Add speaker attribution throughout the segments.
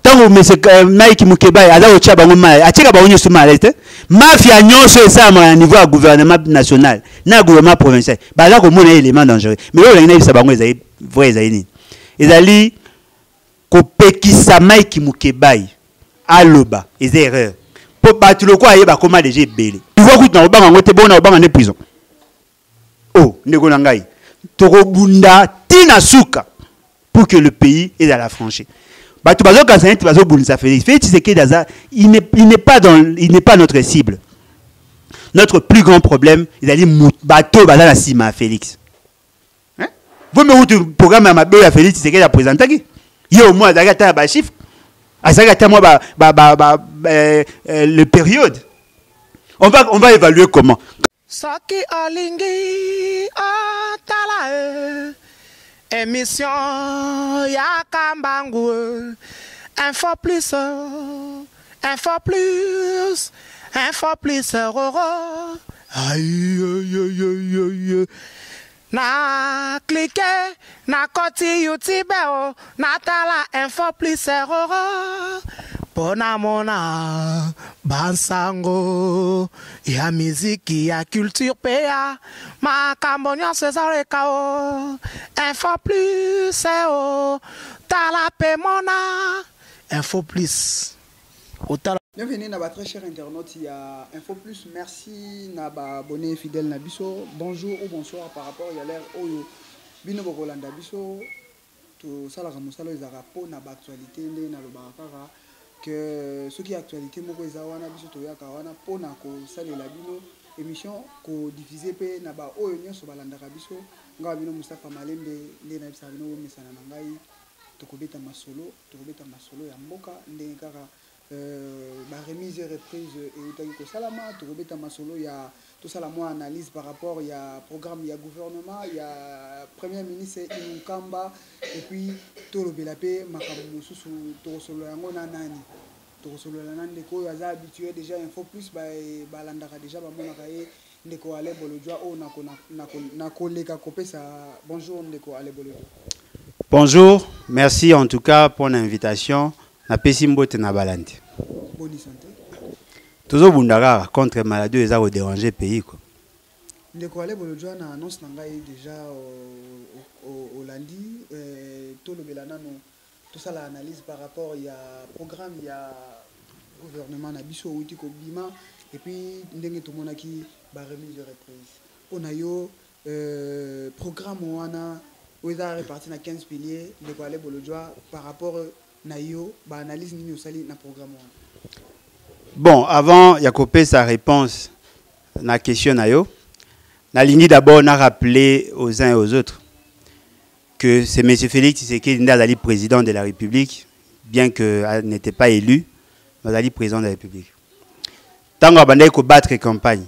Speaker 1: Tango monsieur Mike Mukeba aza ocha bango mal atika bango sur mal te mafia nyonso ça à niveau à gouvernement national na gouvernement provincial baza ko mona élément dangereux mais là il y a bango ezali vrai ezali ezali ko pekisa Mike Mukeba aloba ez erreur pour battre le quoi ayeba comment déjà belé tu vois que na obanga ngote bona obanga ne prison oh ndeko na ngai toko bunda tina suka pour que le pays est à la franchise. Il n'est pas notre cible. Notre plus grand problème, il a dit bateau bazala sima Félix. Vous me dites programme à Félix, c'est qu'il a présenté qui? Il y a au moins un chiffre. Le période. On va évaluer comment.
Speaker 2: Saki alingi atala émission ya kambangu info plus aïe na cliquer na koti YouTube na tala info plus pona mona bansango ya miziki ya culture pea makambonyo cesare kao info plus tala pe mona info plus.
Speaker 3: Bienvenue à très chers internautes, il y a Info Plus. Merci à abonné fidèle Nabiso. Bonjour ou bonsoir par rapport à l'air Oyo. Bino Bokolanda Biso. Tout ça, la Ramosalo, ils ont na actualité, na le barakara. Que ce qui est actualité, Moko Ezawana Biso Toya Kawana, Pona ko sale la bino émission ko diffusé pe na ba Oyo Nyoso Balanda Biso. Nga bino Mustafa Malembe, Ndena Bisabino Mesana Nangai. Tokobeta masolo ya mboka ndenge kaka remise et reprise et utaki salama tokobeta masolo ya tout ça la moi analyse par rapport il y a programme il y a gouvernement il y a premier ministre Inkamba et puis tolobela pe makambo mususu tokosolo yango na nani tokosolo la nani ko yaza habitué déjà info plus ba landaka déjà ba monaka ye ndeko ale bolojwa o na koleka kopesa bonjour ndeko ale bolojwa.
Speaker 1: Bonjour, merci en tout cas pour l'invitation. Na pesimbo te na balante.
Speaker 3: Bonne santé.
Speaker 1: Toujours bundara contre maladie les a déranger pays quoi.
Speaker 3: Ndeko ale bolojwa na annonce nangai déjà au lundi tout le belanano tout ça l'analyse par rapport il y a programme il y a gouvernement na biso outi ko bima et puis ndenge to monaki ba remise de reprise. On a yo programme wana où ils ont réparti na 15 piliers de quoi aller bolojwa par rapport na yo ba analyse nini osali na programme.
Speaker 1: Bon, avant Yakopé sa réponse na question na yo, na ligne d'abord na rappeler aux uns et aux autres que c'est M. Félix Tshisekedi Ndazali président de la République, bien que n'était pas élu, Ndazali président de la République. Tant abandé ko battre campagne,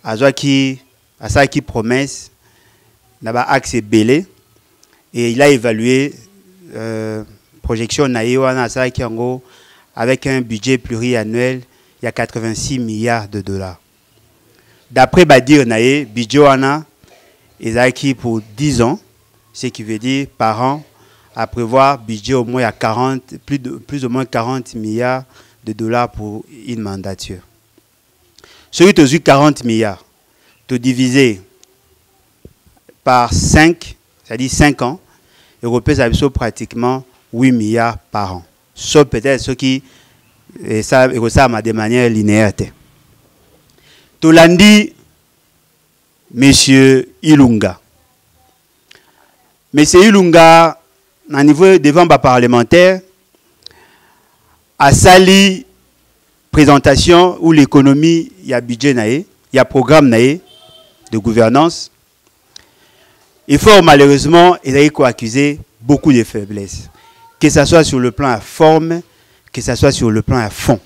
Speaker 1: azwa ki asa ki promesse na ba axe belé. Et il a évalué projection naïwana avec un budget pluriannuel, il y a 86 milliards de dollars. D'après Badir Naé, budget wana est acquis pour 10 ans, ce qui veut dire par an à prévoir budget au moins à 40, plus ou moins 40 milliards de dollars pour une mandature. Celui qui a 40 milliards, tout divisé par 5, c'est-à-dire 5 ans, Européens ça pratiquement 8 milliards par an. Sauf peut-être ceux qui ça de manière linéaire. Tolandi, Monsieur Ilunga. Monsieur Ilunga, à niveau devant les parlementaires, a sali présentation où l'économie, il y a budget, il y a programme de gouvernance. Et fort malheureusement, il a été accusé beaucoup de faiblesses. Que ce soit sur le plan à forme, que ce soit sur le plan à fond.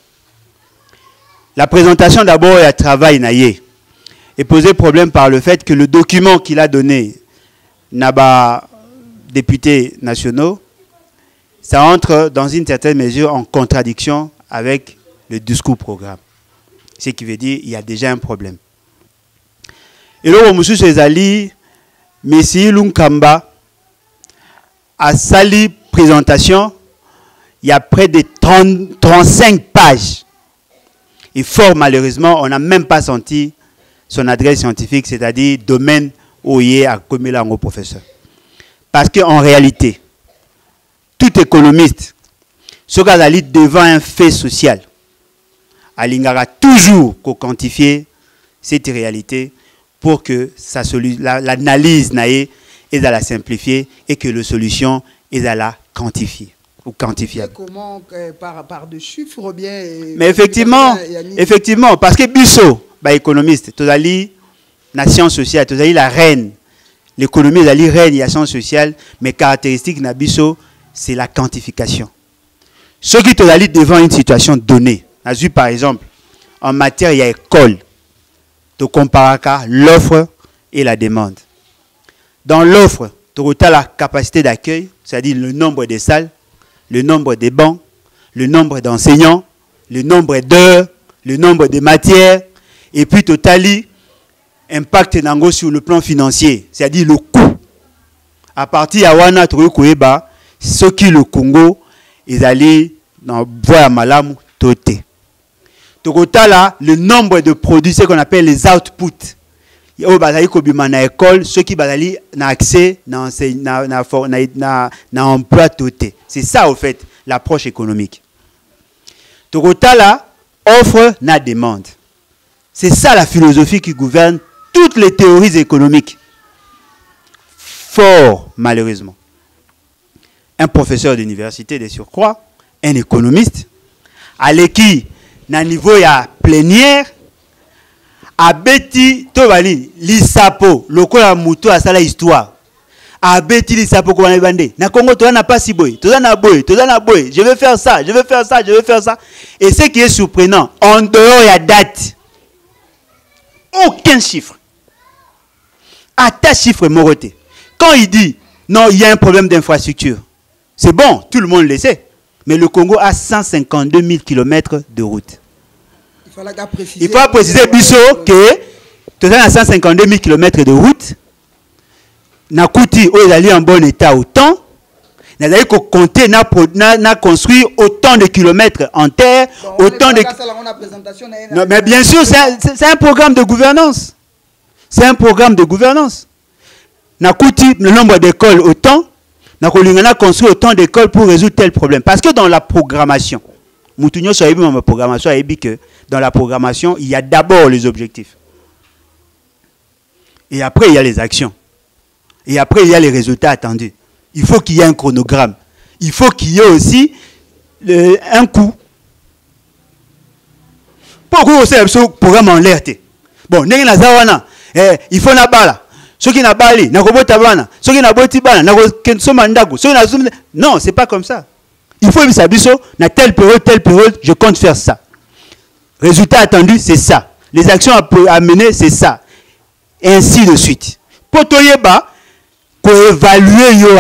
Speaker 1: La présentation d'abord et à travail naïe est posé problème par le fait que le document qu'il a donné n'a pas députés nationaux, ça entre dans une certaine mesure en contradiction avec le discours programme. Ce qui veut dire qu'il y a déjà un problème. Et là, M. Sezali, Messi Lunkamba a sali présentation il y a près de 35 pages. Et fort malheureusement, on n'a même pas senti son adresse scientifique, c'est-à-dire domaine où il est à Komilango professeur. Parce qu'en réalité, tout économiste, ce qui est devant un fait social, il toujours quantifier cette réalité pour que l'analyse est à la simplifier et que la solution est à la quantifier ou quantifiable.
Speaker 3: Comment par des chiffres bien?
Speaker 1: Mais effectivement, parce que Bisso, économiste, totali la science sociale, totali la reine, l'économie est la reine, il y a science sociale, mais caractéristique na Bisso, c'est la quantification. Ce qui totali devant une situation donnée, par exemple, en matière il y a école, tu compares l'offre et la demande. Dans l'offre, tu as la capacité d'accueil, c'est-à-dire le nombre de salles, le nombre de bancs, le nombre d'enseignants, le nombre d'heures, le nombre de matières, et puis totali impact sur le plan financier, c'est-à-dire le coût. À partir de Wana, ce qui le Congo, ils allaient dans voie malamu toté. Là, le nombre de produits, ce qu'on appelle les outputs. Ceux qui ont accès à emploi toté. C'est ça, au fait, l'approche économique. Là, offre na demande. C'est ça la philosophie qui gouverne toutes les théories économiques. Fort, malheureusement. Un professeur d'université de surcroît, un économiste, à l'équipe, na niveau ya plénière, abeti tobali lisapo lokola muto asala histoire. Abeti lisapo ko bana bande. Na Congo to na pas si boy, to na boy, je vais faire ça, je vais faire ça, je vais faire ça. Et ce qui est surprenant, en dehors ya date, aucun chiffre. À ta chiffre moroté. Quand il dit non, il y a un problème d'infrastructure. C'est bon, tout le monde le sait. Mais le Congo a 152 000 km de route. Il faut préciser, Bisso, que tu as 152 000 km de route. Nakouti, où il est en bon état autant. N'a compter, n'a construit autant de kilomètres en terre, autant de. Non, mais bien sûr, c'est un programme de gouvernance. C'est un programme de gouvernance. Nakouti, le nombre d'écoles autant. On a construit autant d'écoles pour résoudre tel problème. Parce que dans la programmation, dans la programmation, il y a d'abord les objectifs. Et après, il y a les actions. Et après, il y a les résultats attendus. Il faut qu'il y ait un chronogramme. Il faut qu'il y ait aussi un coût. Pourquoi c'est un programme en l'air? Bon, il faut la balle. Ceux qui n'ont pas allé, ceux qui n'ont pas non, c'est pas comme ça. Il faut na telle période, je compte faire ça. Résultat attendu, c'est ça. Les actions à mener, c'est ça. Et ainsi de suite. Pour évaluer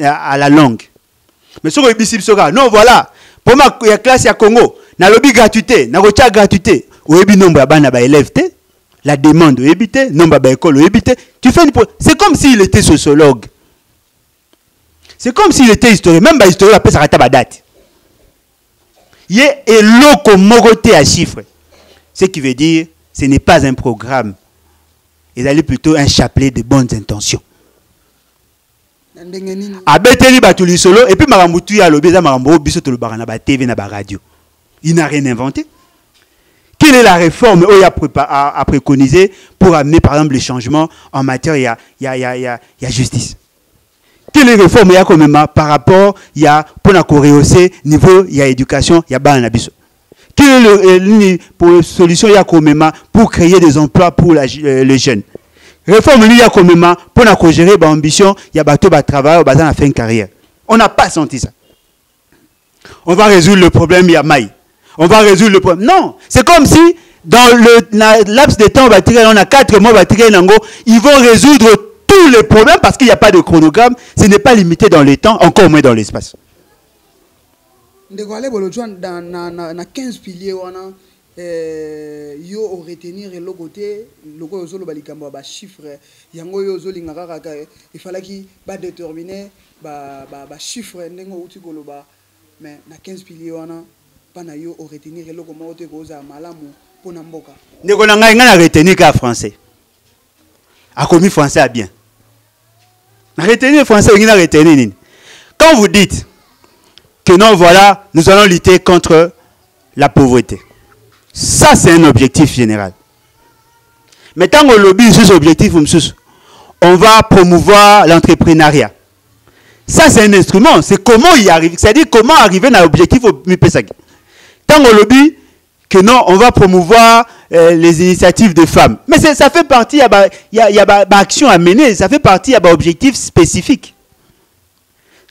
Speaker 1: à la longue. Mais ce que non, voilà. Pour moi, il y a classe à Congo. Na lobby gratuité, na rocha gratuité. Ou nombre de élèves. La demande de éviter, nombre d'écoles éviter. Tu fais c'est comme s'il était sociologue. C'est comme s'il était historien. Même historien, après ça rate à date. Il est loco moroté à chiffres. Ce qui veut dire, ce n'est pas un programme. Il est plutôt un chapelet de bonnes intentions. Abeteli batuli solo et puis marambutu ya lobeza marambo biso to le barana ba TV na ba radio. Il n'a rien inventé. Quelle est la réforme à préconiser pour amener par exemple les changements en matière il y a justice? Quelle est la réforme par rapport pour la rehausser niveau il y a éducation il y a banabiso? Quelle est la solution pour créer des emplois pour les jeunes? Réforme il y a pour la gérer l'ambition il y a bateau travail dans la fin de carrière. On n'a pas senti ça. On va résoudre le problème il y a maille. On va résoudre le problème. Non, c'est comme si dans le laps de temps, on a 4 mois, ils vont résoudre tous les problèmes parce qu'il n'y a pas de chronogramme. Ce n'est pas limité dans le temps, encore moins dans l'espace.
Speaker 3: Dans 15 piliers, yo retenir le côté le chiffre il fallait qu'il déterminer chiffre mais na 15 piliers wana pana yo o retenir eloko moko te koza malamu pona mboka.
Speaker 1: Ndeko na ngai ngana retenir ka français. A commis français à bien. Na retenir français ngina retenir nini. Quand vous dites que non voilà, nous allons lutter contre la pauvreté. Ça c'est un objectif général. Mais tant qu'on lobby sur objectif on va promouvoir l'entrepreneuriat. Ça c'est un instrument, c'est comment y arriver, c'est-à-dire comment arriver à l'objectif au Mipesaki. Tant qu'on lobby que non, on va promouvoir les initiatives de femmes. Mais ça fait partie, il y a action à mener, ça fait partie, il y a objectif spécifique.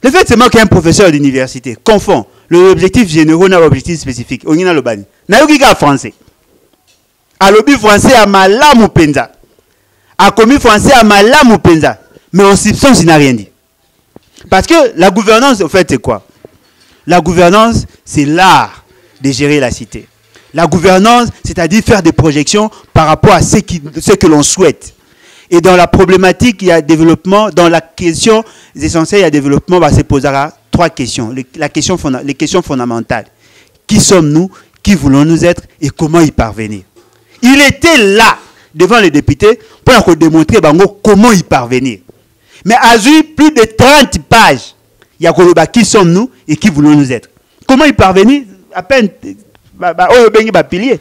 Speaker 1: Le fait c'est moi qui est un professeur d'université, confond l'objectif général à l'objectif spécifique. On y a le bani. N'a pas français. À lobby français à malamu penza. À commis français à malamu penza. Mais en substance, il n'a rien dit. Parce que la gouvernance, en fait, c'est quoi? La gouvernance, c'est l'art de gérer la cité. La gouvernance, c'est-à-dire faire des projections par rapport à ce que l'on souhaite. Et dans la problématique, il y a développement, dans la question essentielle, il y a développement, se posera trois questions. Les questions fondamentales. Qui sommes-nous? Qui voulons-nous être? Et comment y parvenir? Il était là, devant les députés, pour démontrer comment y parvenir. Mais à plus de 30 pages, il y a qui sommes-nous et qui voulons-nous être? Comment y parvenir? À peine, pilier.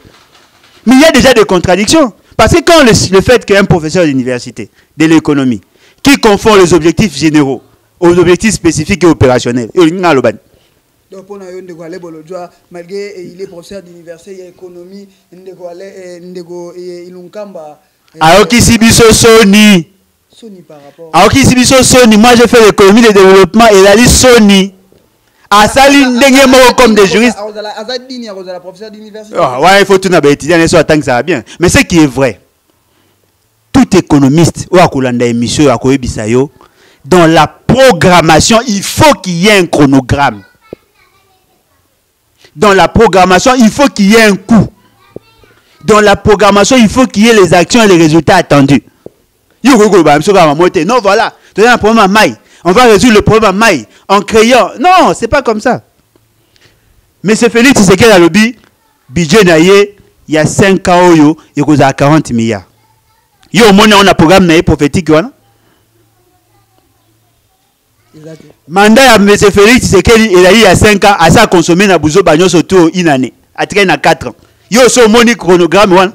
Speaker 1: Mais il y a déjà des contradictions. Parce que quand le fait qu'un professeur d'université, de l'économie, qui confond les objectifs généraux aux objectifs spécifiques et opérationnels,
Speaker 3: donc pour malgré il est professeur d'université, il y a économie, Sony par rapport.
Speaker 1: Alors qui Sony, moi j'ai fait l'économie de développement et la liste Sony. À Sali comme des juristes. Ouais, il faut tout étudier, tant que ça va bien. Mais ce qui est vrai, tout économiste, dans la programmation, il faut qu'il y ait un chronogramme. Dans la programmation, il faut qu'il y ait un coût. Dans la programmation, il faut qu'il y ait les actions et les résultats attendus. Non, voilà. Un problème à maille. On va résoudre le problème à maille en créant. Non, c'est pas comme ça. Mais c'est Félix, c'est quel lobby budget naïe, il y a 5 ans, il y a 40 milliards. Il y a un programme naïe prophétique. Mandat à M. Félix, c'est qu'il y a 5 ans, à ça consommer na bouzo bagnos autour une année. À traîner à 4 ans. Il y a aussi un chronogramme.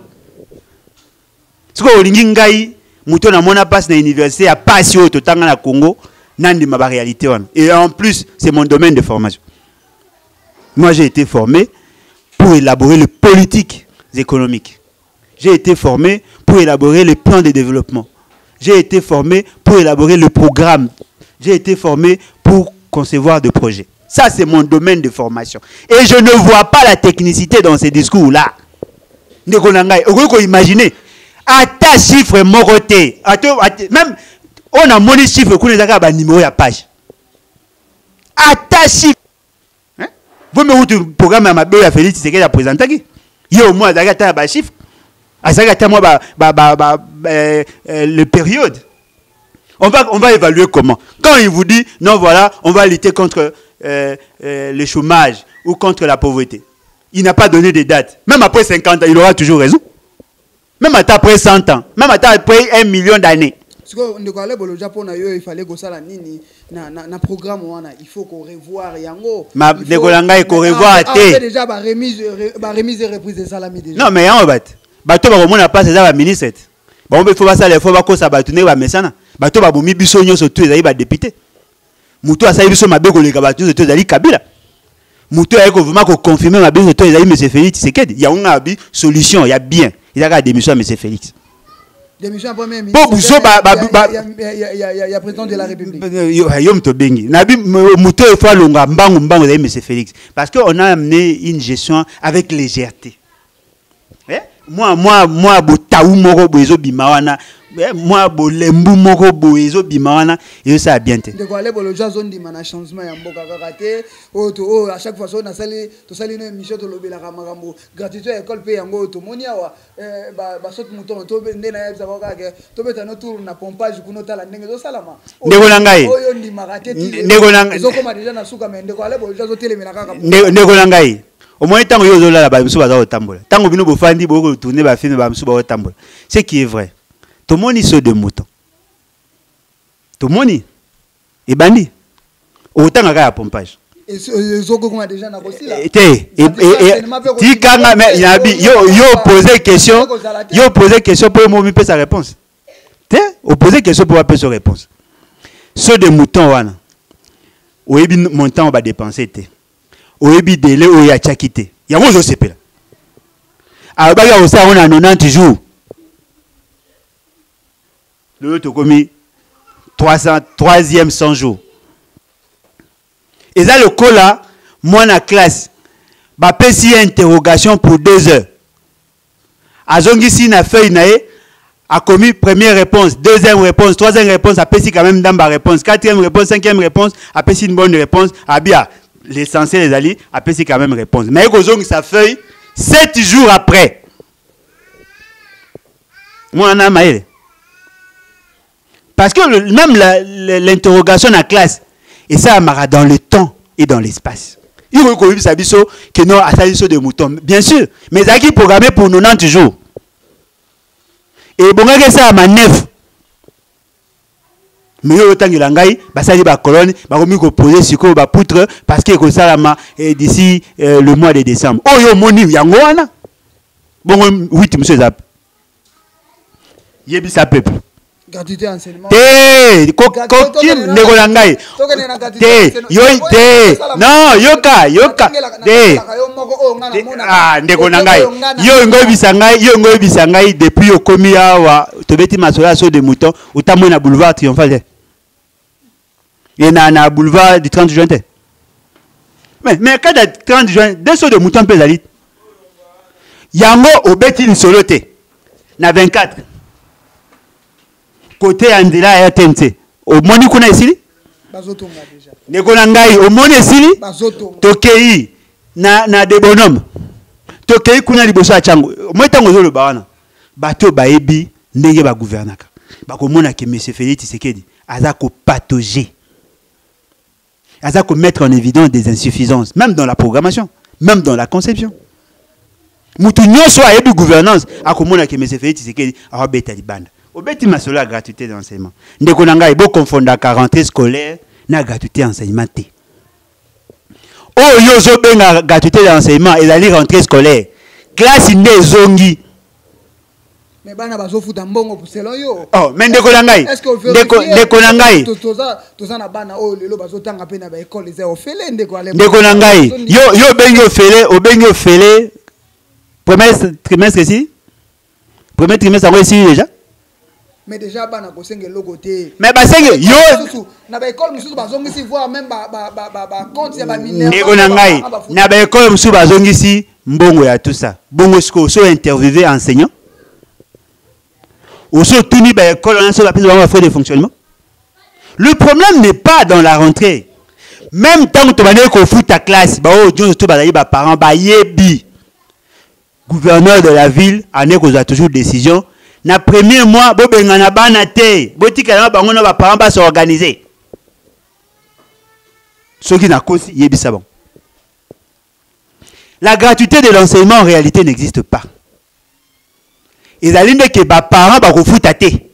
Speaker 1: Ce qu'on dit, Mouton a mon passe dans l'université, à passer au temps à Congo, n'andi ma réalité. Et en plus, c'est mon domaine de formation. Moi, j'ai été formé pour élaborer les politiques économiques. J'ai été formé pour élaborer les plans de développement. J'ai été formé pour élaborer le programme. J'ai été formé pour concevoir des projets. Ça, c'est mon domaine de formation. Et je ne vois pas la technicité dans ces discours-là. Imaginez. À ta chiffre moroté, même on a mon chiffre qu'on est à numéro à page. À ta chiffre. Vous me dites programme à ma belle Félix, c'est qu'elle a présenté. Il y a au moins un chiffre. À ça, le période. On va évaluer comment. Quand il vous dit non, voilà, on va lutter contre le chômage ou contre la pauvreté. Il n'a pas donné de date. Même après 50 ans, il aura toujours raison. Même après 100 ans, même après 1 million d'années.
Speaker 3: Parce que au Japon, il fallait que ça na programme il faut qu'on revoir yango.
Speaker 1: Ma dégolanga il faut revoir
Speaker 3: té. Déjà ba remise et reprise de salami déjà.
Speaker 1: Non mais en bat. Bato ba komona pas ça ba ministre. Ba on faut pas ça les fois ba ko ça ba tourner ba mesana. Bato ba bomi biso nyoso tout ezali ba député. Muto asa biso mabe ko le kabatu tout ezali Kabila. Muto ayeko vraiment ko confirmer ma biso tout ezali monsieur Félix Tshisekedi. Il y a une solution, il y a bien. Il a démission à M. Félix.
Speaker 3: Démission à Premier ministre. Il y a président de la République. M.
Speaker 1: Félix. Parce qu'on a amené une gestion avec légèreté. Moi, moi bolembu moko boezo bimana et ça a bien été.
Speaker 3: De quoi aller pour le jazz on dit mana changement ya mboka kakate oh à chaque fois on a sali to sali une émission to lobela kamakambo gratuité école pe yango to moni awa ba sot mouton to ndena ya za kakake to beta no tour na pompage kuno tala ndenge zo salama
Speaker 1: ndeko nangai
Speaker 3: oyo ndi makate
Speaker 1: ndeko nangai
Speaker 3: zo koma déjà na suka mais ndeko aller pour le jazz telemela kaka
Speaker 1: ndeko nangai au moins tant que yo zola ba biso baza otambola tant que bino bofandi boko tourner ba film ba biso ba otambola c'est qui est vrai. Tout le monde est de mouton. Tout le monde est bandi. Autant qu'il y a pompage.
Speaker 3: Et ce qu'on a déjà négocié là.
Speaker 1: Yo posé question pour moi me sa réponse. Vous posez question pour avoir sa réponse. Ceux de moutons wana. Ou ebi montant on va dépenser té. Ou ebi délai ou ya tchakité. Ya moi je sais pas. Alors bah on a 90 jours. Le autre commis 3e 100 jours. Et ça le cas là, moi dans la classe, bah si interrogation pour 2 heures. Azongi si na feuille nae a commis première réponse, deuxième réponse, troisième réponse, a si quand même dans ma réponse, quatrième réponse, cinquième réponse, a si une bonne réponse, a bien l'essentiel les alliés, a si quand même réponse. Mais Kozongi sa feuille 7 jours après. Moi on a maïle. Parce que même l'interrogation dans la classe, et ça amarra dans le temps et dans l'espace. Il faut que ça que non, à de moutons. Bien sûr, mais ça qui est programmé pour 90 jours. Et bon, ça à ma 9. Mais autant que l'angaï, ça dit la colonne, va poser sur quoi poutre parce que ça d'ici le mois de décembre. Oh yo moni yangoana. Bon 8 monsieur Zap. Yebi sa peuple.
Speaker 3: Gratuité enseignement.
Speaker 1: Non, yoka. Ndeko nangai. Yo ngoy bisangai depuis au komi awa to beti masola so de mouton utamwe na boulevard Triomphal. Et na boulevard du 30 juin. Mais quand de 30 juin, deux sauts de mouton peut aller. Yango obeti ni solote. Na 24. Côté Andela RTNC. Au moni kuna ici?
Speaker 3: Bazotonga déjà.
Speaker 1: Ndeko nangai au moni ici?
Speaker 3: Bazotonga.
Speaker 1: Tokei na de bonhomme. Tokei kuna liboso chango. Moi tango zo le bana. Bato baebi ndenge ba gouvernaka. Ba komona ke monsieur Félix Tshisekedi aza ko patauger. Aza ko mettre en évidence des insuffisances même dans la programmation, même dans la conception. Mutu nyonso ayebi gouvernance akomona ke monsieur Félix Tshisekedi a beta libanda. Obeti masola gratuité d'enseignement. Ndeko nangai bo confondre ka rentrée scolaire na gratuité d'enseignement té. Oh yo zo benga gratuité d'enseignement et aller rentrée scolaire. Classe inde zongi.
Speaker 3: Mais bana bazo futa mbongo pour selon yo.
Speaker 1: Oh, mais ndeko nangai. Ndeko nangai.
Speaker 3: Toza na bana oh lelo bazo tanga pe na ba école les ofele ndeko ale.
Speaker 1: Ndeko nangai. Yo bengo ofele, obengo ofele. Premier trimestre ici. Premier trimestre encore ici déjà.
Speaker 3: Mais déjà bana ko senge logoté.
Speaker 1: Mais ba senge yo
Speaker 3: na ba école mususu bazongisi voir même ba compte ya ba mineur.
Speaker 1: Ndeko nangai. Na ba école mususu bazongisi mbongo ya tout ça. Bongo sko so interviewé enseignant. Aussi, tout le monde de fonctionnement. Le problème n'est pas dans la rentrée. Même tant que tu vas fout ta classe, parents, gouverneur de la ville, a toujours décision. Na premier mois, parents s'organiser. Ce qui n'a pas bon. La gratuité de l'enseignement en réalité n'existe pas. Ils allaient dire que les parents vont foutre à thé.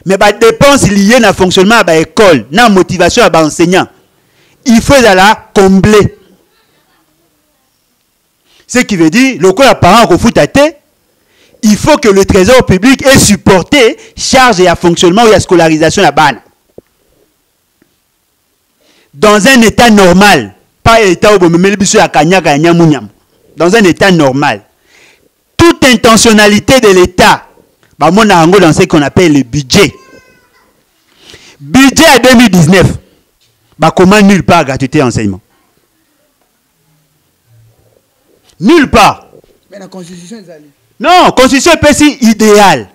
Speaker 1: Mais les dépenses liées à fonctionnement de l'école, à la motivation à l'enseignant, il faut la combler. Ce qui veut dire, le les parents vont foutre à thé, il faut que le trésor public ait supporté charge et à fonctionnement ou à scolarisation à la dans un état normal, pas un état où on met dans un état normal. Toute intentionnalité de l'État, bah, on a dans ce qu'on appelle le budget. Budget à 2019, bah, comment nulle part gratuité enseignement. Nulle part.
Speaker 3: Mais la constitution est allée.
Speaker 1: Non, la constitution est pas si idéale.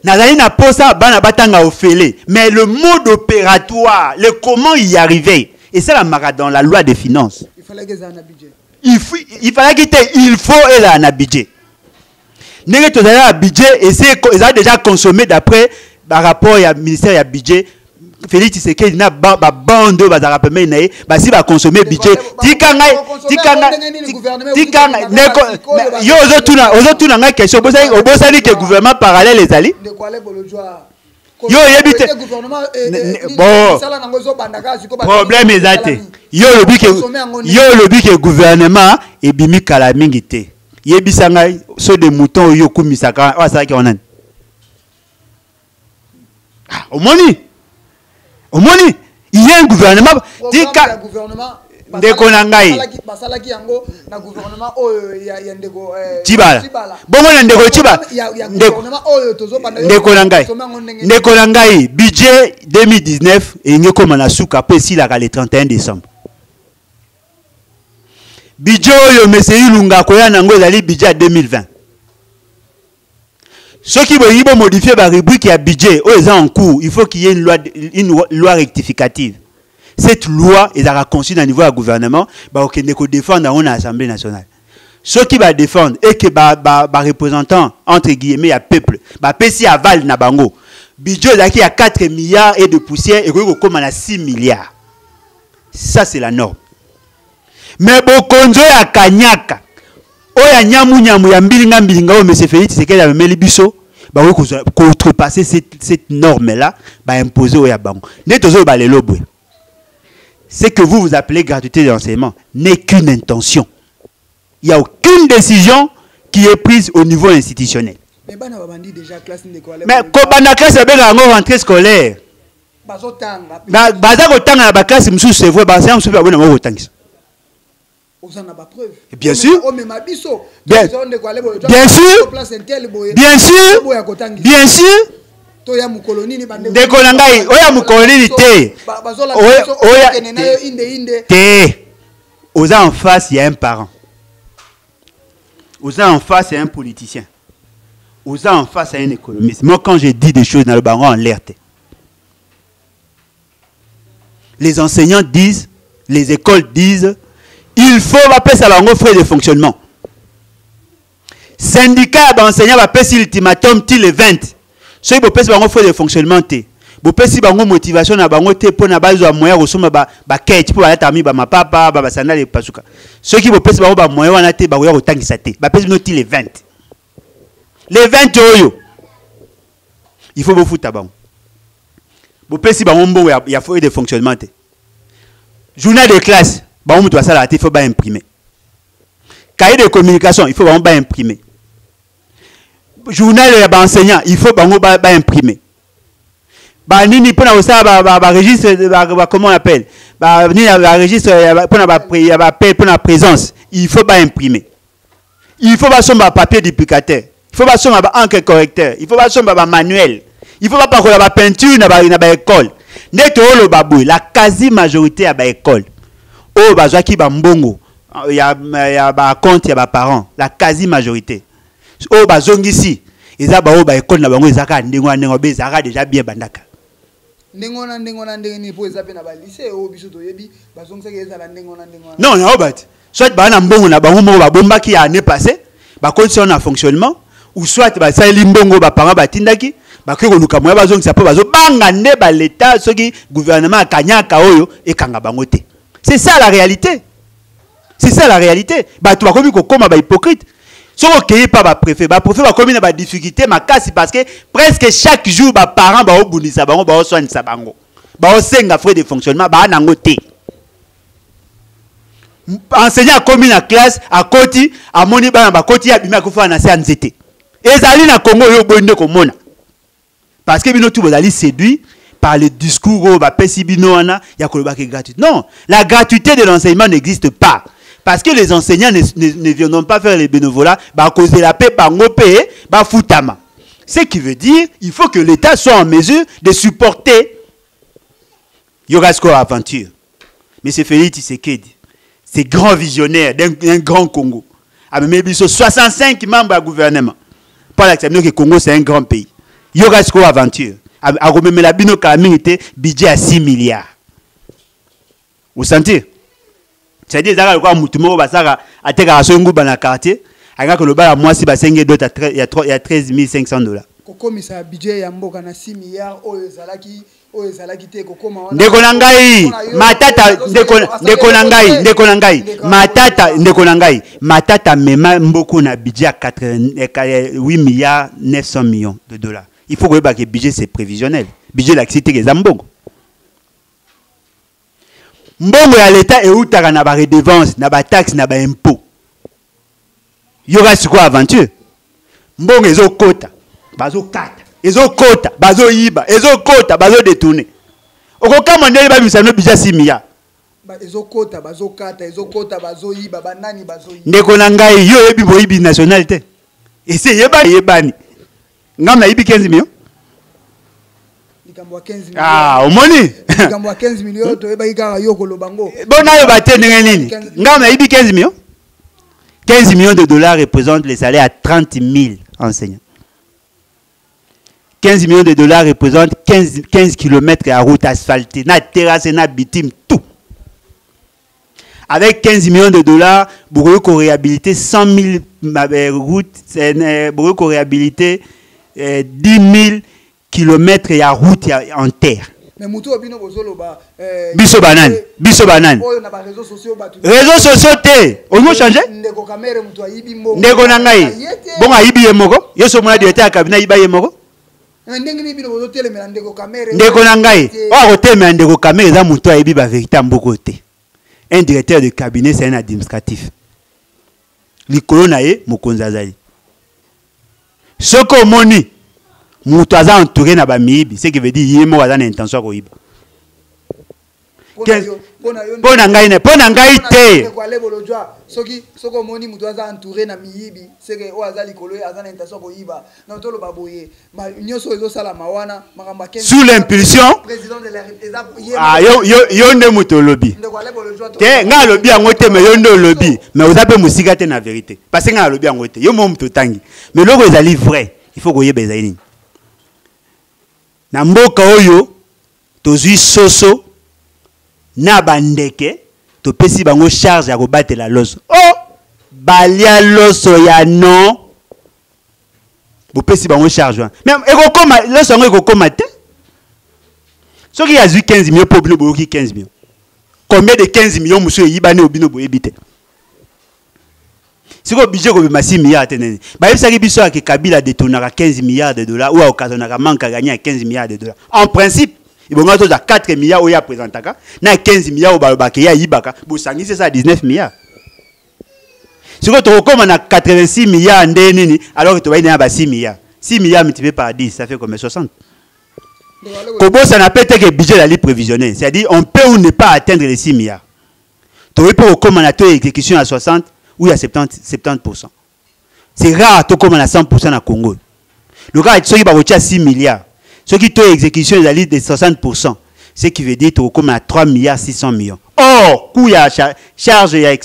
Speaker 1: Nazali na posa bana batanga ofele, mais le mode opératoire, le comment y arriver, et ça la marque dans la loi des finances.
Speaker 3: Il fallait que ça ait un budget.
Speaker 1: Il fallait qu'il faut et là un budget. N'est que un budget et c'est déjà consommé d'après par rapport au ministère du budget. Félix Tshisekedi na bande ba rappeler naé ba si ba consommer budget tikanga yo ozotuna nga question bosali que gouvernement parallèle les ali yo yebite bon problème ezate yo lobi que gouvernement ebimi kala mingi te yebisanga so de mouton yo kumisaka wasala ki onani au moins, il y a un gouvernement. Ndeko nangai. Chibala. Bon, on a ndeko Chibala. Ndeko nangai. Ndeko nangai. Budget 2019 et n'y comme on a souka si la le 31 décembre. Budget yo monsieur Ilunga koya nango ezali budget 2020. Ceux qui veulent modifier la rubrique et le budget, en cours, il faut qu'il y ait une loi rectificative. Cette loi est conçue au niveau du gouvernement, qui ne défendre dans l'Assemblée nationale. Ceux qui vont défendre et que les représentants, entre guillemets, le peuple, si aval na bango, budget il y a 4 milliards et de poussière et comme à 6 milliards. Ça, c'est la norme. Mais Bokonzo ya Kanyaka. Oya nyamu ya mbilinga o monsieur Félix Tshisekedi a meli biso ba ko outrepasser cette norme là ba imposer oya bango netozo ba lelo boy. Ce que vous appelez gratuité de l'enseignement n'est qu'une intention. Il n'y a aucune décision qui est prise au niveau institutionnel.
Speaker 3: Mais bana babandi déjà classe d'école.
Speaker 1: Mais ko bana classe ba nga rentrée scolaire.
Speaker 3: Bazotanga.
Speaker 1: Baza ko tanga na ba classe musu c'est vrai ba séance ba bona mo tangisa. Bien sûr. Bien sûr. Bien sûr. Bien sûr. Dekonangai, oya mukoloni te. Te. Oza en face, il y a un parent. Oza en face, il y a un politicien. Oza en face, il y a un économiste. Moi, quand je dis des choses dans le baron, en l'air. Les enseignants disent, les écoles disent, il faut appeler ça un frais de fonctionnement. Syndicat d'enseignants va payer l'ultimatum till le 20. Ceux qui payer un frais de fonctionnement, vous payez une motivation na bango te pour na base de moyen ressources ba quête pour aller terminer ba papa ba sandal et pasuka. Ceux qui payez bango ba moyen wana te ba oya otangisa te. Ba payer till le 20. Les 20 euros. Il faut vous foutre bango. Vous payez bango mbo ya frais de fonctionnement te. Journal de classe. Il faut imprimer. Cahier de communication, il faut imprimer. Journal d'enseignant, il faut imprimer. Nini pour registre, comment on appelle? Registre pour la présence, il faut imprimer. Il faut un papier duplicateur. Il faut un encre correcteur. Il faut un manuel. Il faut pas peinture dans l'école. La quasi-majorité à l'école. Oh, bazaki ba mbongo. Il y a ba compte, il y a ba parents. La quasi-majorité. Oh, bazongisi. Eza ba o ba école na bango ezaka ndengwa be ezaka déjà bien bandaka.
Speaker 3: Ndengona ndengeni po ezape na ba lycée o biso to yebi bazongisa ke ezala ndengona.
Speaker 1: Non, na obat. Soit ba na mbongo na bango mo ba bombaki ya année passée, ba condition na fonctionnement ou soit ba sali mbongo ba parents batindaki, ba ke koluka moya bazongisa po bazo banga nde ba l'état soki gouvernement kanyaka oyo e kanga bango te. C'est ça la réalité. C'est ça la réalité. Bah tu vas comme hypocrite. Si on ne pas le préfet va comme une difficulté, ma casse parce que presque chaque jour, les parents vont au bout de ça, vont soigner ça, vont senga frais de fonctionnement, bah nangote. Enseignant à commune à classe, à côté, à moni ba côté à bima ko fa na CNZT. Ezali na Congo yo bonne ko mona. Parce que bino tout vous allez séduit par le discours il y a gratuit. Non, la gratuité de l'enseignement n'existe pas. Parce que les enseignants ne viendront pas faire les bénévolats, à cause de la paix, par payer, foutama. Ce qui veut dire il faut que l'État soit en mesure de supporter Yogasco Aventure. Mais c'est Félix Tshisekedi, c'est grand visionnaire d'un grand Congo. Avec 65 membres du gouvernement. Pas l'accepter que le Congo c'est un grand pays. yoka siko aventure akomemela bino kamingi budget à 6 milliards. Vous sentez? C'est-à-dire que quand mutu moko basaka ateka so nguba na quartier, anga ko loba moi si basenge d'autres il y a 13 500 $.
Speaker 3: Kokomisa budget ya mboka na 6 milliards oyo ezalaki te kokoma wana.
Speaker 1: Ndeko na ngai matata ndeko na ngai matata mema mboko na budget à 8 milliards 900 millions de $. Il faut que le budget c'est prévisionnel. Budget la cité les ambongo. Mbongo ya l'État et outaka na ba redevance, na ba taxe, na ba impôt. Yoga siko aventure. Mbongo ezo kota, bazo kata. Ezo kota, bazo yiba, ezo kota, bazo détourner. Okoka mondeli ba bisano budget 6 milliards.
Speaker 3: Ezo kota, bazo kata, ezo kota, bazo yiba, banani bazo yiba.
Speaker 1: Ndeko na ngai yo yebi boyibi nationalité. Ese yebani. Ngam na yibi 15 millions. Ah, au moni.
Speaker 3: 15 millions, tu es Lobango.
Speaker 1: Bon, na yobate nini. Ngam na yibi 15 millions. 15 millions de dollars représentent les salaires à 30 000 enseignants. 15 millions de dollars représentent 15 km à route asphaltée, na terrasse, na bitume, tout. Avec 15 millions de dollars, vous pouvez réhabiliter 100 000 routes, vous pouvez réhabiliter 10 000 km à route en terre.
Speaker 3: Mais Moutou Abino Bozolo ba
Speaker 1: Biso banane. Réseaux sociaux té. On va changer.
Speaker 3: Ndeko kamera Moutou ayibi mbo.
Speaker 1: Ndeko na ngai. Bon ayibi yemoko. Yeso mona directeur ya cabinet ayiba yemoko.
Speaker 3: Ndengini bino bozo telemela ndeko kamera.
Speaker 1: Ndeko na ngai. O kotemela ndeko kamera za Moutou ayibi ba vérité mboko té. Un directeur de cabinet c'est un administratif. Likolo na ye mokonzi azali. Soko moni Moutou aza entouré na ba miibi, ce qui veut dire yemo aza na intention ko yiba. Pona ngai te.
Speaker 3: Soko moni Moutou aza entouré na miibi, ce que o aza likolo aza na intention ko yiba. Na tolo baboye, ma nyoso ezo sala mawana, makamba 15.
Speaker 1: Sous l'impulsion président de la République. Ah yo nde Moutou lobi. Te nga lobi yango te mais yo nde lobi, mais vous avez musika te na vérité. Parce que nga lobi yango te, yo mo Moutou tangi. Mais loko ezali vrai, il faut ko yeba ezali. Na mboka oyo tozui soso na bandeke to pesi bango charge ya kobatela loso. Oh balia loso ya non bo pesi bango charge. Même ekokoma loso ngo ekokoma te. Soki ya zui 15 millions pour bino boyoki 15 millions. Combien de 15 millions muso yibane obino boyebite. Si le budget est 6 milliards, que Kabila détournera 15 milliards de dollars ou occasionnera manque à gagner 15 milliards de dollars. En principe, il y a 4 milliards où il y a présenté, il y a 15 milliards où il y a Ibaka, c'est ça 19 milliards. Si vous avez 86 milliards, alors que tu as 6 milliards. 6 milliards multipliés par 10, ça fait comme 60. Comment ça n'a pas été que le budget est prévisionnel. C'est-à-dire on peut ou ne pas atteindre les 6 milliards. Tu peux recommander l'exécution à 60. Ou il y a 70%. C'est rare, tout comme on a 100% au Congo. Le gars, ceux qui ont 6 milliards, ceux qui ont exécution de 60%, ce qui veut dire tout comme on a 3 milliards 600 millions. Or, il y a charge, il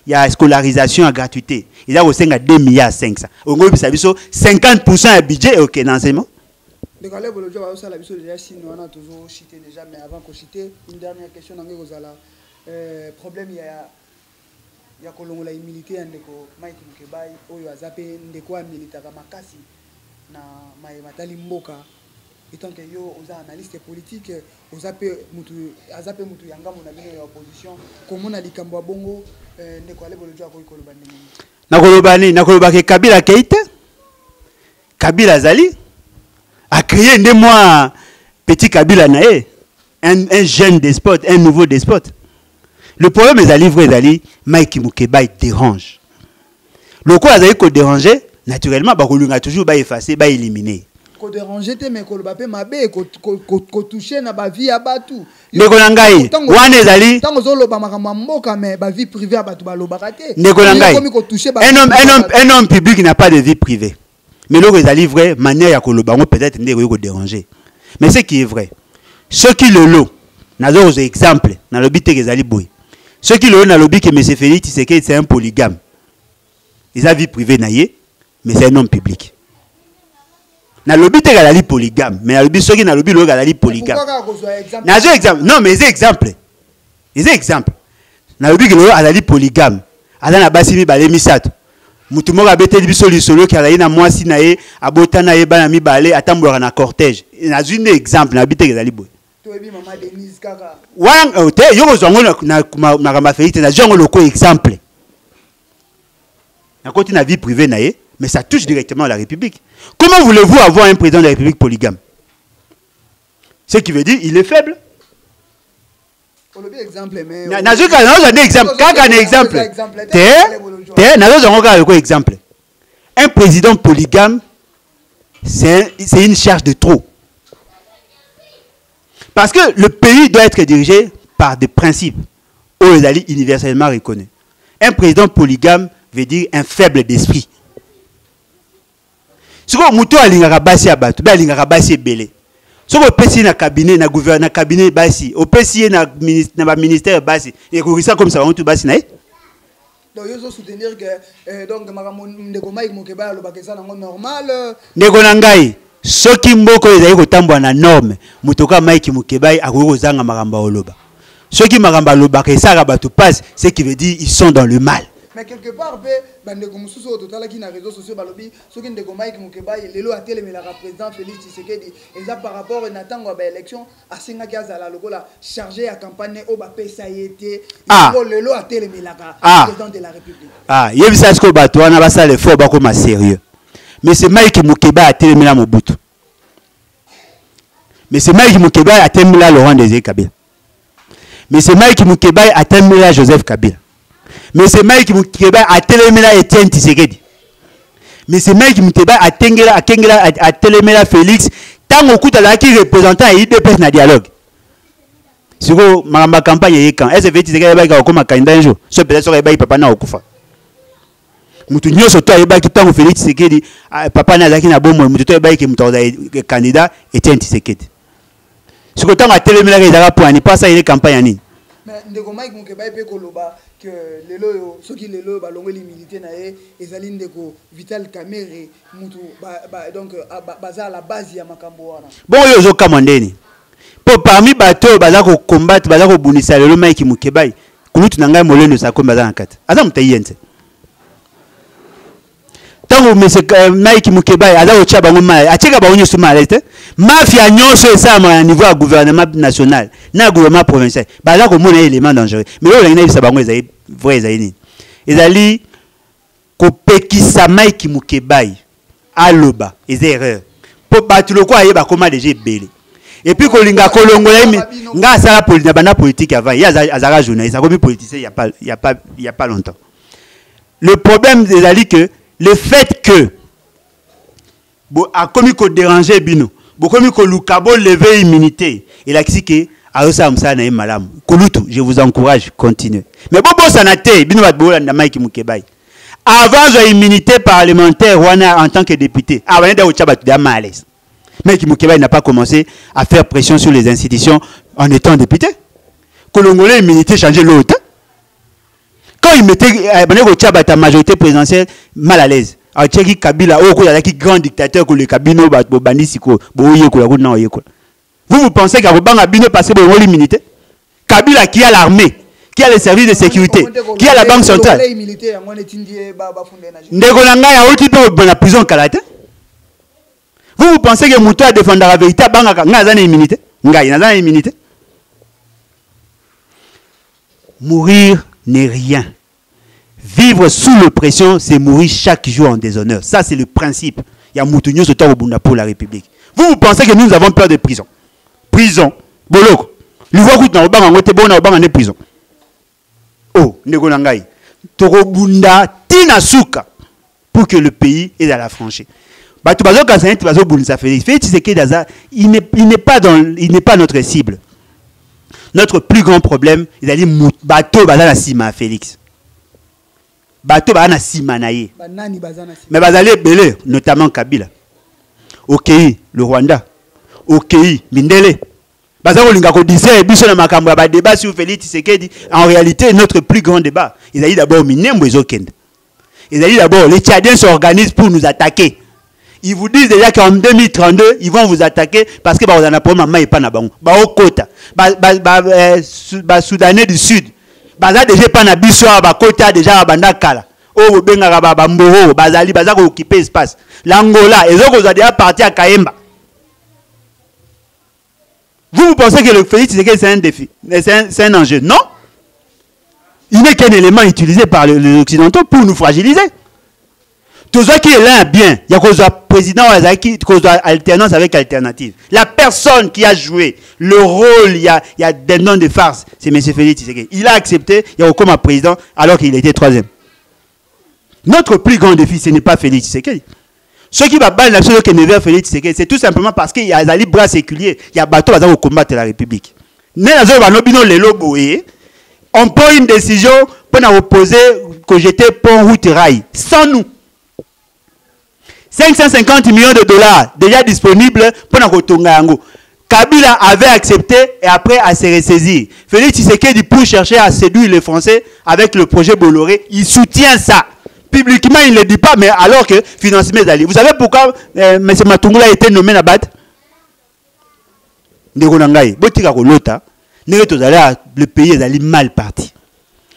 Speaker 1: y a scolarisation à gratuité. Il y a aussi 2 milliards 500. Au Congo, ça veut dire 50% de budget et aucun enseignement.
Speaker 3: Le une dernière question. Problème, il y a kolongola humilité ndeko Mike Mukebai oyo azape ndeko a militaka makasi na matali mboka étant que yo oza analyste politique ozape mutu yanga mona bino ya opposition komona likambo bongo ndeko ale bolo jwa ko ikoloba ndenge
Speaker 1: nakoloba ke Kabila Keita Kabila Zali a créé de moi petit Kabila nae un jeune despote, un nouveau despote. Le problème est à Mike Mukeba dérange. Le quoi a déranger, naturellement, il a toujours effacé, éliminé.
Speaker 3: Ko déranger mais ko bape mabe ko toucher na ba vie abatu.
Speaker 1: Ndeko nangai, wana ezali.
Speaker 3: Tango zolo ba makamba mboka mais ba vie privée abatu ba lobaka te.
Speaker 1: Ndeko nangai. Un homme public n'a pas de vie privée. Mais le ezali vrai, manière ya ko lobango peut-être ndeko ko déranger. Mais ce qui est vrai, ceux qui le lot, nazo exemple, na lobité ezali boy. Ceux qui l'ont dans le lobby que M. Félix Tshisekedi c'est un polygame. Il a vie privée naïe, mais c'est un homme public. Na lobby te galali polygame, mais na lobby soki na lobby lo galali polygame. Na zo exemple. Non, mais c'est exemple. C'est exemple. Na lobby lo galali polygame. Ala na basi mi balé misato. Mutu mo abete biso lisolo ki ala na mwasi na ye abota na ye bana mi balé atambola na cortège. Na zo un exemple na bite galali boy.
Speaker 3: Toyebi maman Denise kaka.
Speaker 1: Wang te yo zongo na makamba félite na zongo loko exemple. Na côté na vie privée na ye, mais ça touche directement à la République. Comment voulez-vous avoir un président de la République polygame? Ce qui veut dire il est faible.
Speaker 3: Exemple mais
Speaker 1: un président polygame, c'est une charge de trop. Parce que le pays doit être dirigé par des principes universellement reconnus. Un président polygame veut dire un faible d'esprit. Si vous avez un cabinet, si vous avez un cabinet, un gouvernement, cabinet, si vous avez un ministère, et vous avez comme ça, on va soutenir que donc normal. Soki mboko ezali kotambwa na norme mutoka Mike Mukebai akozanga magamba oloba soki magamba oloba ke saka bato passe ce qui veut dire ils sont dans le mal.
Speaker 3: Mais quelque part bandeko mususu total qui na réseaux sociaux balobi soki ndeko Mike Mukebai lelo atelemela la président Félix Tshisekedi eza par rapport à natango ba élection asinga ki azala lokola chargé à campagne o ba pesa yete lelo atelemela la président de la République.
Speaker 1: Yebisa sko bato wana basale fort bakoma sérieux. Mais c'est Mike Mukebai a télé la Mobutu. Mais c'est Mike Mukebai a télé la Laurent Désiré Kabila. Mais c'est Mike Mukebai a télé la Joseph Kabila. Mais c'est Mike Mukebai a télé la Etienne Tshisekedi. Mais c'est Mike Mukebai a télé la Félix. Tant au coup de la qui représentant à IDPS na dialogue. Si vous ma campagne est quand est-ce que Tshisekedi va comme un candidat un jour. Ce peut-être serait bail papa na okufa. Mutu nyoso to ayeba ki tango Félix Tshisekedi papa na zaki na bomo mutu to ayeba ki mutu candidat Etienne Tshisekedi. Siko tango atelemela ezaka point pas ça il est campagne ni.
Speaker 3: Mais ndeko Mike Mukebai pe koloba que lelo soki lelo balongoli milité na ye ezali ndeko Vital Kamerhe mutu donc baza à la base ya makambo wana. Bon
Speaker 1: yo zo kamandeni. Po parmi bato baza ko combattre baza ko bunisa lelo Mike Mukebai kulutu na ngai molendo sa ko baza na kati. Aza mutayenze. Tango monsieur Mike Mukebai ala ocha bango mal acheka ba onyo suma alete mafia nyonso esama na niveau ya gouvernement national na gouvernement provincial baza ko mona élément dangereux mais yo lengena bisa bango ezali vrai ezali ezali ko pekisa Mike Mukebai aloba ez erreur po batuloko ayeba koma déjà belé et puis ko linga kolongola nga sala politique avant ya azara journaliste akomi politicien il y a pas longtemps. Le problème ezali que le fait que a commis qu'on déranger bino, commis qu'on lukabo lever immunité, il a dit que aosa msa na malam. Kolutu, je vous encourage, continuez. Mais bobo sanate bino bat bola na Mike Mukebai. Avant la immunité parlementaire en tant que député, avant d'être au Tchabat de malaise. Mike Mukebai n'a pas commencé à faire pression sur les institutions en étant député. Kolongolais immunité changer l'autre. Quand il mettait la majorité présidentielle mal à l'aise, Kabila, grand dictateur que le Kabino, vous pensez qu'Abobang Abino passé pour l'immunité? Kabila qui a l'armée, qui a les services de sécurité, qui a la banque centrale. La prison Kalate. Vous pensez que Moutou a défendu la vérité à Banga n'a immunité? N'a immunité. Mourir n'est rien. Vivre sous l'oppression, c'est mourir chaque jour en déshonneur. Ça, c'est le principe. Il y a Moutounio pour la République. Vous pensez que nous avons peur de prison? Prison. Boloko. Prison. Oh, Negonangai. Torobunda Tinasuka. Pour que le pays est à la franchise. Il n'est pas notre cible. Notre plus grand problème, il a dit bateau bazana sima Félix. Bateau bazana sima naie. Mais bazali belé, notamment Kabila. Okei, le Rwanda. Okei, Mindele. Bazalo lingako disait biso na makambo ba débat sur Félix Tshisekedi. En réalité, notre plus grand débat, il a dit d'abord Minembo ezokende. Il a dit d'abord les Tchadiens s'organisent pour nous attaquer. Ils vous disent déjà qu'en 2032, ils vont vous attaquer parce que vous avez un problème à pas na bango. Ba okota. Soudanais du Sud. Baza déjà pas na biso ba kota déjà banda kala. Oh benga ba mboro, bazali baza ko occuper espace. L'Angola, et autres ont déjà parti à Kaemba. Vous pensez que le Félix Tshisekedi c'est un défi, c'est un enjeu? Non. Il n'est qu'un élément utilisé par les Occidentaux pour nous fragiliser. Tout ça qui est là bien, il y a cause président, il y a alternance avec alternative. La personne qui a joué le rôle, il y a des noms de farce, c'est M. Félix Tshisekedi. Il a accepté, il y a comme président alors qu'il était troisième. Notre plus grand défi, ce n'est pas Félix Tshisekedi. Ceux qui va battre l'absolu que ne veut Félix Tshisekedi, c'est tout simplement parce qu'il y a des bras séculiers, il y a bateau qui va combattre la République. On prend une décision pour nous opposer que j'étais pont route rail. Sans nous. 550 millions de dollars déjà disponibles pour nous retourner. Kabila avait accepté et après a se ressaisir. Félix Tshisekedi pour chercher à séduire les Français avec le projet Bolloré, il soutient ça. Publiquement, il ne le dit pas, mais alors que financement est allé. Vous savez pourquoi M. Matungula a été nommé là-bas? Le pays est allé mal parti.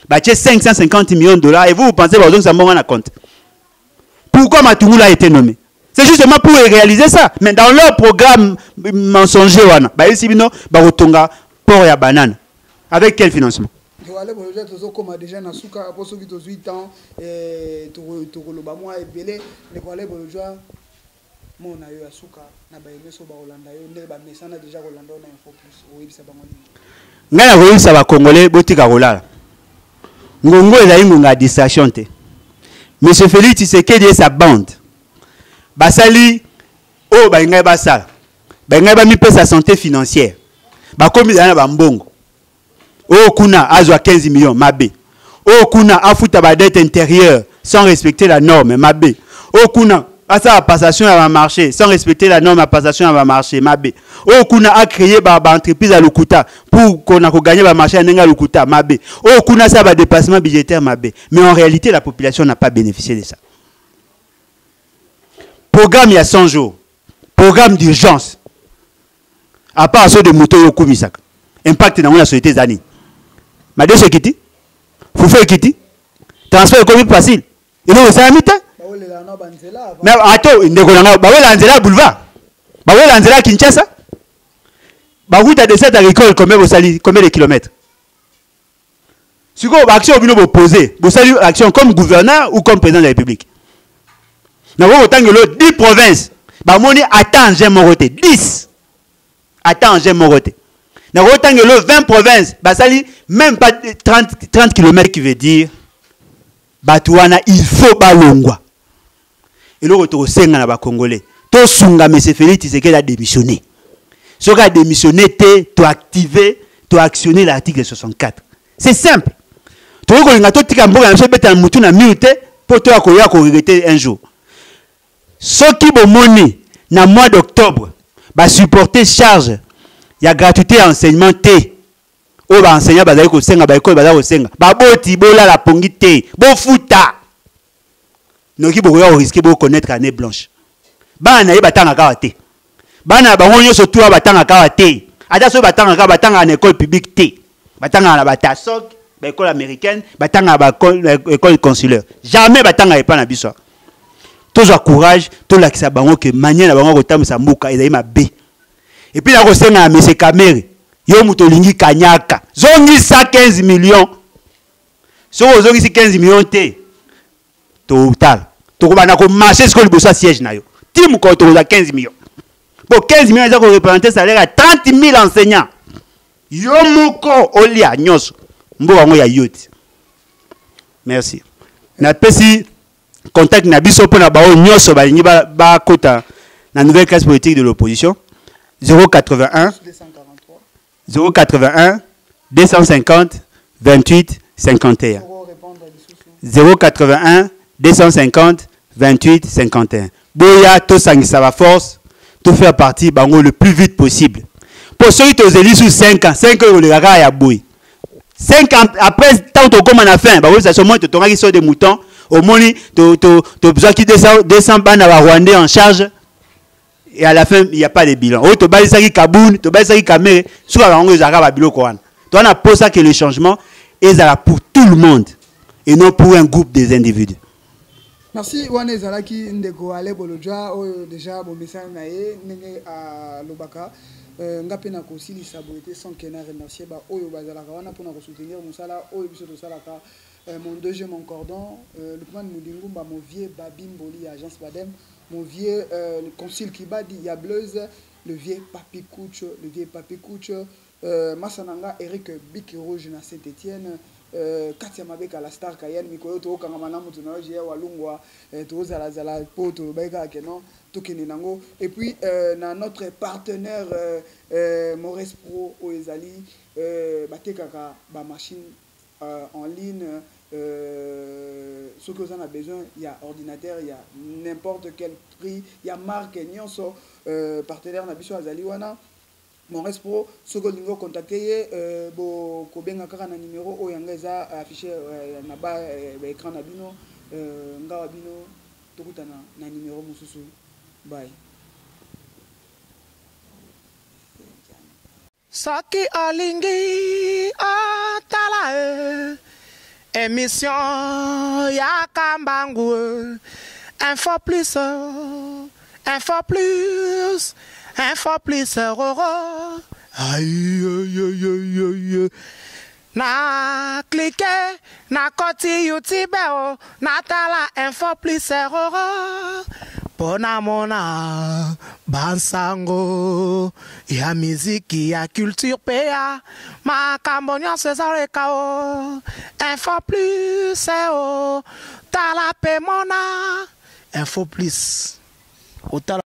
Speaker 1: Bah, 550 millions de dollars et vous pensez que ça m'a compte. Pourquoi Matungula a été nommé? C'est justement pour réaliser ça. Mais dans leur programme mensonger, port et banane. Avec quel financement?
Speaker 3: Déjà na suka aposo vite 8 ans et tokoloba moi ebele ne kwale bolojwa mona yo asuka na ba emeso ba Holanda yo nde ba mesana déjà Holanda na info plus oyebisa bango ni
Speaker 1: ngana koyebisa ba congolais botika kolala ngongo ezali ngonga distraction te. Monsieur Félix Tshisekedi et sa bande basali o ba ngai basala ba ngai ba mi pesa santé financière ba komi na ba mbongo. Oh kuna azwa 15 millions, mabe. Oh kuna afuta ba dette intérieure sans respecter la norme, mabe. Oh kuna asa la passation à marché sans respecter la norme à passation à marché, mabe. Oh kuna a créé ba entreprise à Lukuta pour qu'on a gagné ba marché à Nenga Lukuta, mabe. Oh kuna ça ba dépassement budgétaire, mabe. Mais en réalité la population n'a pas bénéficié de ça. Programme il y a 100 jours. Programme d'urgence. À part ceux de moto yokumisak. Impact dans la société zani. Madé se quitte, Foufou quitte, transfert économique facile. Il est au Salamite. Mais attends, il est au boulevard. Il est à Kinshasa. Il est à des agricoles combien de kilomètres? Si vous avez action vous posez, vous avez action comme gouverneur ou comme président de la République. Nous avons autant que 10 provinces. Vous attends, j'ai mon côté. 10. Attends, j'ai mon côté. Dans autant que le 20 provinces, basali même pas 30 km qui veut dire Batouana, il faut balongwa. Et le retour au Sénat na ba Congolais. To sunga M. Félix Tshisekedi a démissionné. Ce qui a démissionné, tu activer, tu actionner l'article 64. C'est simple. Tu vois que tu tika mboka na beta mutu na minute pour toi ko ya ko regretter un jour. Ce qui bomoni na mois d'octobre va supporter charge. Il y a gratuité enseignement T. Oh, bah, enseignant, bah, d'ailleurs, senga, bah, école, bah, senga. Bah, boti, bola, la pongi T. Bo futa. Donc, il faut risquer de connaître la nez blanche. Bah, na, bah, tanga kawate. Bah, na, bah, on y surtout, bah, tanga kawate. Adaso, bah, tanga en école publique T. Bah, tanga la, bah, tasok, bah, école américaine, bah, tanga, bah, école consulaire. Jamais, bah, tanga, pas na biso. Toujours courage, tout l'accès à bango, que manière, la bango, rotam, sa mouka, et ma B. Et puis, la recette à M. Kamere, yo mutolingi kanyaka. Zongi 115 millions. Si vous avez 15 millions, total. Tu vas marcher sur le siège. Tim quand tu as 15 millions. Pour 15 millions, ils ont représenté le salaire à 30 000 enseignants. Yo muko olia nyos. Mbo ya yoti. Merci. Na pesi contact na biso pour na bao nyos ba lingi ba kota na nouvelle classe politique de l'opposition. 081 250 28 51 081 250 28 51. Boya to sangisa la force to faire partie bango le plus vite possible. Pour ceux qui ont sous 5 ans, 5 ans le gars ya boy. 5 ans après tant to comme on a fait, bah oui ça se monte ton qui sort des moutons Au moins, tu as besoin de 200 bandes à Rwandais en charge. Et à la fin, il n'y a pas de bilan. Tu as besoin de Kaboun, tu as besoin de Kamere. Soit la langue, tu as besoin de ça que le changement est pour tout le monde. Et non pour un groupe des individus.
Speaker 3: Merci. Wane Zalaki Ndeko Ale Bolodja. Déjà, mon message n'est à Lobaka. Ngapena Kosili Saboité sans qu'elle ait remercié. Oyo Bazalaka wana pour nous soutenir. Moussala, Oyo Bisoto Salaka. Mon deuxième cordon, Lukman Moudingumba, mon vieux Babim Boli, agence Badem, mon vieux consul Kibadi Yableuse, le vieux Papi Kouch, Massananga, Eric Biki Rouge na Saint-Etienne, Katia Mabeka la Star Kayen, Mikoyo to Kangamana Mutunaji, Walungwa, Toza Lazala, Poto, Baika Kenon, Tokeninango, et puis notre partenaire Maurice Pro Oezali, Batekaka, machine en ligne, ce que vous en avez besoin, il y a ordinateur, il y a n'importe quel prix, il y a marque, nyonso, partenaire Nabiso Azaliwana, mon Pro, ce que vous contactez, bo kobenga kaka na numéro o yanga eza affiché na ba écran na bino, ngawa bino tokutana na numéro mususu. Bye.
Speaker 2: Saki olingi otala émission ya kambangu info plus aïe aïe aïe aïe na cliquer na koti YouTube na tala info plus Pona mona bansango ya miziki ya culture pea makambo nyonso ezaleka o info plus o tala pe mona info plus otala